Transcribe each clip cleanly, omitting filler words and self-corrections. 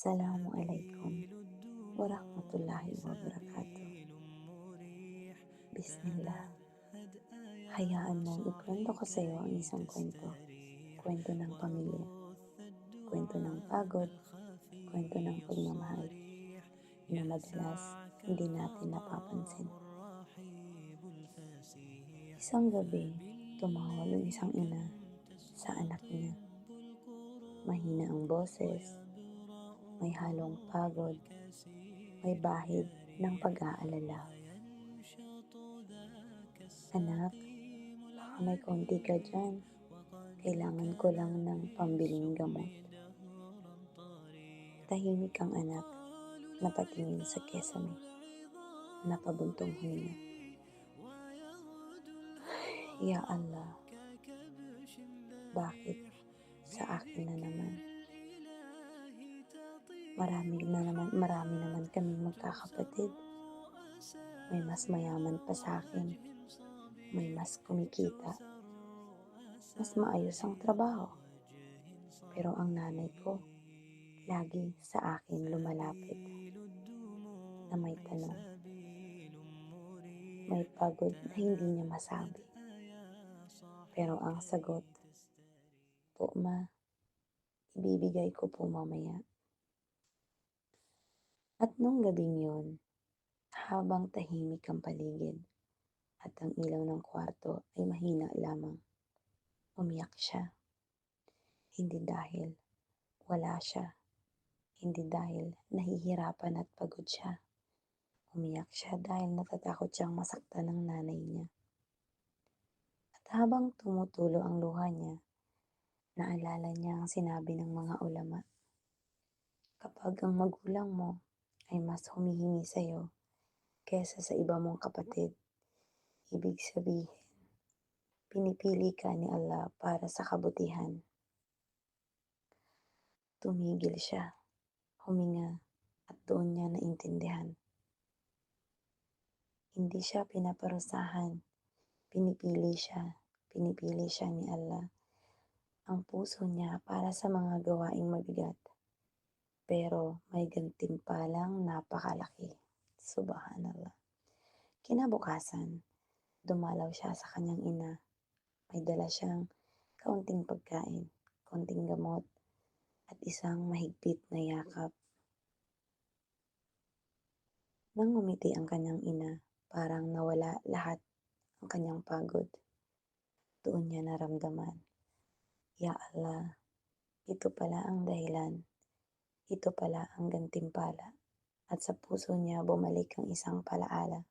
Assalamualaikum warahmatullahi wabarakatuh. Bismillah. Hayaan mong ikwento ko sa iyo ang isang kwento. Kwento ng pamilya. Kwento ng pagod. Kwento ng pagmamahal na madalas hindi natin napapansin. Isang gabi, tumawag ang isang ina sa anak niya. Mahina ang boses, may halong pagod, may bahid ng pag-aalala. Anak, baka may konti ka dyan. Kailangan ko lang ng pambiling gamot. Tahimik ang anak, napatingin sa kesame, napabuntong huminga. Ya Allah, bakit sa akin na naman? Marami naman kaming magkakapatid. May mas mayaman pa sa akin. May mas kumikita. Mas maayos ang trabaho. Pero ang nanay ko, lagi sa akin lumalapit na may tanong. May pagod na hindi niya masabi. Pero ang sagot, po ma, ibibigay ko po mamaya. At nung gabing yun, habang tahimik ang paligid at ang ilaw ng kwarto ay mahina lamang, umiyak siya. Hindi dahil wala siya, hindi dahil nahihirapan at pagod siya. Umiyak siya dahil natatakot siyang masaktan ng nanay niya. At habang tumutulo ang luha niya, naalala niya ang sinabi ng mga ulama. Kapag ang magulang mo ay mas humihingi sa iyo kesa sa iba mong kapatid, ibig sabihin, pinipili ka ni Allah para sa kabutihan. Tumigil siya, huminga, at doon niya naintindihan. Hindi siya pinaparusahan, pinipili siya ni Allah. Ang puso niya para sa mga gawaing mabigat, pero may gantimpalang napakalaki. Subhanallah. Kinabukasan, dumalaw siya sa kanyang ina. May dala siyang kaunting pagkain, kaunting gamot, at isang mahigpit na yakap. Nang ngumiti ang kanyang ina, parang nawala lahat ang kanyang pagod. Doon niya naramdaman, Ya Allah, ito pala ang dahilan. Ito pala ang gantimpala. At sa puso niya bumalik ang isang palaala.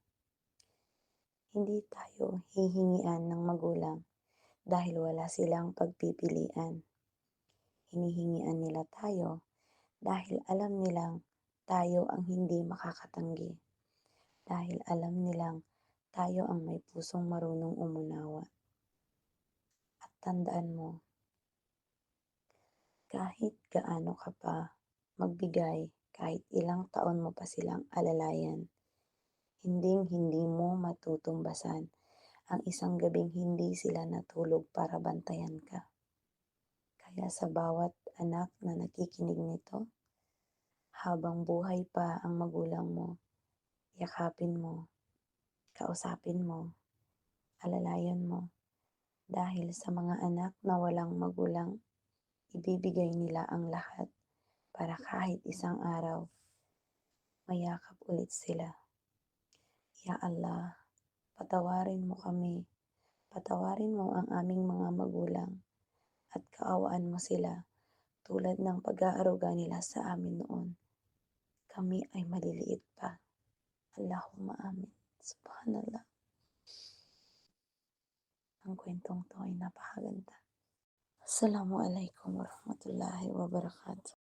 Hindi tayo hihingian ng magulang dahil wala silang pagpipilian. Hinihingian nila tayo dahil alam nilang tayo ang hindi makakatanggi. Dahil alam nilang tayo ang may pusong marunong umunawa. At tandaan mo, kahit gaano ka pa magbigay, kahit ilang taon mo pa silang alalayan, hindi mo matutumbasan ang isang gabing hindi sila natulog para bantayan ka. Kaya sa bawat anak na nakikinig nito, habang buhay pa ang magulang mo, yakapin mo, kausapin mo, alalayan mo, dahil sa mga anak na walang magulang, ibibigay nila ang lahat para kahit isang araw, mayakap ulit sila. Ya Allah, patawarin mo kami, patawarin mo ang aming mga magulang, at kaawaan mo sila tulad ng pag-aaruga nila sa amin noon. Kami ay maliliit pa. Allahumma amin. Subhanallah. Ang kwentong to ay napakaganda. Assalamualaikum warahmatullahi wabarakatuh.